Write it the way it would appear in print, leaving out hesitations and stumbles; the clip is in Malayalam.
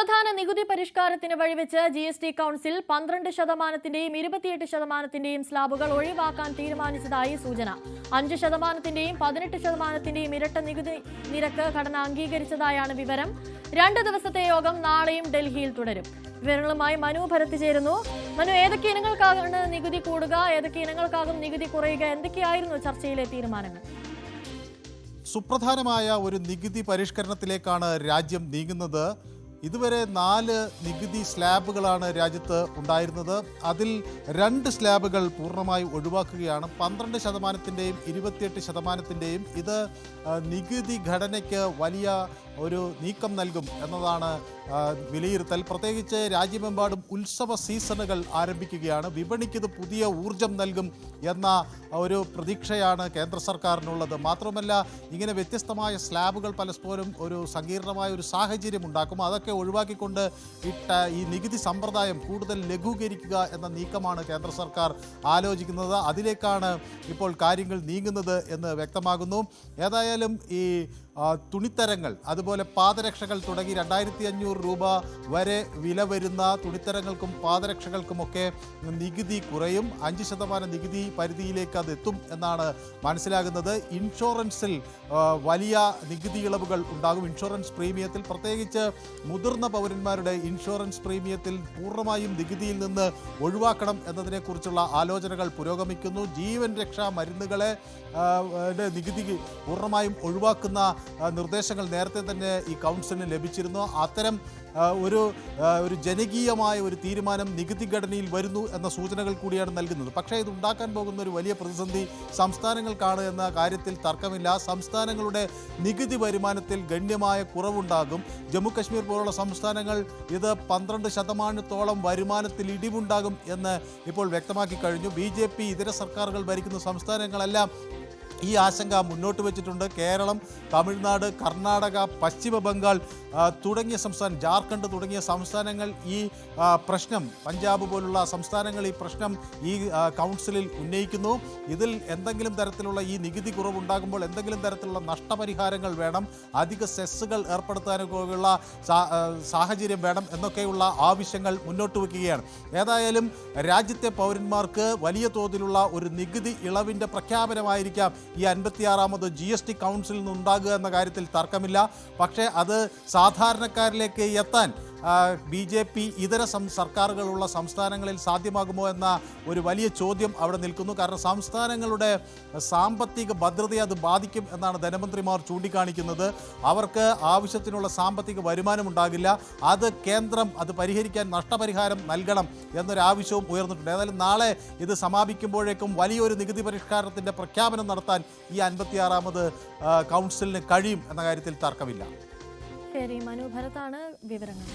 സുപ്രധാന നികുതി പരിഷ്കാരത്തിന് വഴിവെച്ച് GST കൗൺസിൽ 12%-ന്റെയും 28%-ന്റെയും സ്ലാബുകൾ ഒഴിവാക്കാൻ തീരുമാനിച്ചതായി സൂചന. 5%-ന്റെയും 18%-ന്റെയും ഇരട്ട നികുതി നിരക്ക് ഘടന അംഗീകരിച്ചതായാണ് വിവരം. 2 ദിവസത്തെ യോഗം നാളെയും ഡൽഹിയിൽ തുടരും. വിവരങ്ങളുമായി മനു ഭരത് ചേരുന്നു. മനു, ഏതൊക്കെ ഇനങ്ങൾക്കാണ് നികുതി കൂടുക, ഏതൊക്കെ ഇനങ്ങൾക്കാകും നികുതി കുറയുക, എന്തൊക്കെയായിരുന്നു ചർച്ചയിലെ തീരുമാനങ്ങൾ? സുപ്രധാനമായ ഒരു നികുതി പരിഷ്കരണത്തിലേക്കാണ് രാജ്യം നീങ്ങുന്നത്. ഇതുവരെ 4 നികുതി സ്ലാബുകളാണ് രാജ്യത്ത് ഉണ്ടായിരുന്നത്. അതിൽ 2 സ്ലാബുകൾ പൂർണ്ണമായി ഒഴിവാക്കുകയാണ്. 12%-ന്റെയും 28%-ന്റെയും. ഇത് നികുതി ഘടനയ്ക്ക് വലിയ ഒരു നീക്കം നൽകും എന്നതാണ് വിലയിരുത്തൽ. പ്രത്യേകിച്ച് രാജ്യമെമ്പാടും ഉത്സവ സീസണുകൾ ആരംഭിക്കുകയാണ്. വിപണിക്ക് ഇത് പുതിയ ഊർജം നൽകും എന്ന ഒരു പ്രതീക്ഷയാണ് കേന്ദ്ര സർക്കാരിനുള്ളത്. മാത്രമല്ല, ഇങ്ങനെ വ്യത്യസ്തമായ സ്ലാബുകൾ പലപ്പോഴും ഒരു സങ്കീർണമായ ഒരു സാഹചര്യം ഉണ്ടാക്കും. അതൊക്കെ ഒഴിവാക്കിക്കൊണ്ട് ഈ നികുതി സമ്പ്രദായം കൂടുതൽ ലഘൂകരിക്കുക എന്ന നീക്കമാണ് കേന്ദ്ര സർക്കാർ ആലോചിക്കുന്നത്. അതിലേക്കാണ് ഇപ്പോൾ കാര്യങ്ങൾ നീങ്ങുന്നത് എന്ന് വ്യക്തമാകുന്നു. ഏതായാലും ഈ തുണിത്തരങ്ങൾ, അതുപോലെ പാദരക്ഷകൾ തുടങ്ങി 2500 രൂപ വരെ വില വരുന്ന തുണിത്തരങ്ങൾക്കും പാദരക്ഷകൾക്കുമൊക്കെ നികുതി കുറയും. 5% നികുതി പരിധിയിലേക്ക് അത് എത്തും എന്നാണ് മനസ്സിലാകുന്നത്. ഇൻഷുറൻസിൽ വലിയ നികുതി ഇളവുകൾ ഉണ്ടാകും. ഇൻഷുറൻസ് പ്രീമിയത്തിൽ, പ്രത്യേകിച്ച് മുതിർന്ന പൗരന്മാരുടെ ഇൻഷുറൻസ് പ്രീമിയത്തിൽ പൂർണ്ണമായും നികുതിയിൽ നിന്ന് ഒഴിവാക്കണം എന്നതിനെക്കുറിച്ചുള്ള ആലോചനകൾ പുരോഗമിക്കുന്നു. ജീവൻ രക്ഷാ മരുന്നുകളെ നികുതി പൂർണ്ണമായും ഒഴിവാക്കുന്ന നിർദ്ദേശങ്ങൾ നേരത്തെ തന്നെ ഈ കൗൺസിലിന് ലഭിച്ചിരുന്നു. അത്തരം ഒരു ജനകീയമായ ഒരു തീരുമാനം നികുതി ഘടനയിൽ വരുന്നു എന്ന സൂചനകൾ കൂടിയാണ് നൽകുന്നത്. പക്ഷേ ഇത് ഉണ്ടാക്കാൻ പോകുന്ന ഒരു വലിയ പ്രതിസന്ധി സംസ്ഥാനങ്ങൾക്കാണ് എന്ന കാര്യത്തിൽ തർക്കമില്ല. സംസ്ഥാനങ്ങളുടെ നികുതി വരുമാനത്തിൽ ഗണ്യമായ കുറവുണ്ടാകും. ജമ്മു കശ്മീർ പോലുള്ള സംസ്ഥാനങ്ങൾ ഇത് 12% വരുമാനത്തിൽ ഇടിവുണ്ടാകും എന്ന് ഇപ്പോൾ വ്യക്തമാക്കി കഴിഞ്ഞു. BJP ഇതര സർക്കാരുകൾ ഭരിക്കുന്ന സംസ്ഥാനങ്ങളെല്ലാം ഈ ആശങ്ക മുന്നോട്ട് വെച്ചിട്ടുണ്ട്. കേരളം, തമിഴ്നാട്, കർണാടക, പശ്ചിമ ബംഗാൾ തുടങ്ങിയ സംസ്ഥാനം, ജാർഖണ്ഡ് തുടങ്ങിയ സംസ്ഥാനങ്ങൾ ഈ പ്രശ്നം, പഞ്ചാബ് പോലുള്ള സംസ്ഥാനങ്ങൾ ഈ പ്രശ്നം ഈ കൗൺസിലിൽ ഉന്നയിക്കുന്നു. ഇതിൽ എന്തെങ്കിലും തരത്തിലുള്ള ഈ നികുതി കുറവുണ്ടാകുമ്പോൾ എന്തെങ്കിലും തരത്തിലുള്ള നഷ്ടപരിഹാരങ്ങൾ വേണം, അധിക സെസ്സുകൾ ഏർപ്പെടുത്താനൊക്കെയുള്ള സാഹചര്യം വേണം എന്നൊക്കെയുള്ള ആവശ്യങ്ങൾ മുന്നോട്ട് വയ്ക്കുകയാണ്. ഏതായാലും രാജ്യത്തെ പൗരന്മാർക്ക് വലിയ തോതിലുള്ള ഒരു നികുതി ഇളവിൻ്റെ പ്രഖ്യാപനമായിരിക്കാം ഈ 56ാമത് GST കൗൺസിലിൽ നിന്നുണ്ടാകുക എന്ന കാര്യത്തിൽ തർക്കമില്ല. പക്ഷേ അത് സാധാരണക്കാരിലേക്ക് എത്താൻ BJP ഇതര സർക്കാരുകളുള്ള സംസ്ഥാനങ്ങളിൽ സാധ്യമാകുമോ എന്ന ഒരു വലിയ ചോദ്യം അവിടെ നിൽക്കുന്നു. കാരണം സംസ്ഥാനങ്ങളുടെ സാമ്പത്തിക ഭദ്രതയെ അത് ബാധിക്കും എന്നാണ് ധനമന്ത്രിമാർ ചൂണ്ടിക്കാണിക്കുന്നത്. അവർക്ക് ആവശ്യത്തിനുള്ള സാമ്പത്തിക വരുമാനം ഉണ്ടാകില്ല. അത് കേന്ദ്രം അത് പരിഹരിക്കാൻ നഷ്ടപരിഹാരം നൽകണം എന്നൊരാവശ്യവും ഉയർന്നിട്ടുണ്ട്. ഏതായാലും നാളെ ഇത് സമാപിക്കുമ്പോഴേക്കും വലിയൊരു നികുതി പരിഷ്കാരത്തിൻ്റെ പ്രഖ്യാപനം നടത്താൻ ഈ 56ാമത് കൗൺസിലിന് കഴിയും എന്ന കാര്യത്തിൽ തർക്കമില്ല. ശരി, മനു ഭരതാണ് വിവരങ്ങൾ.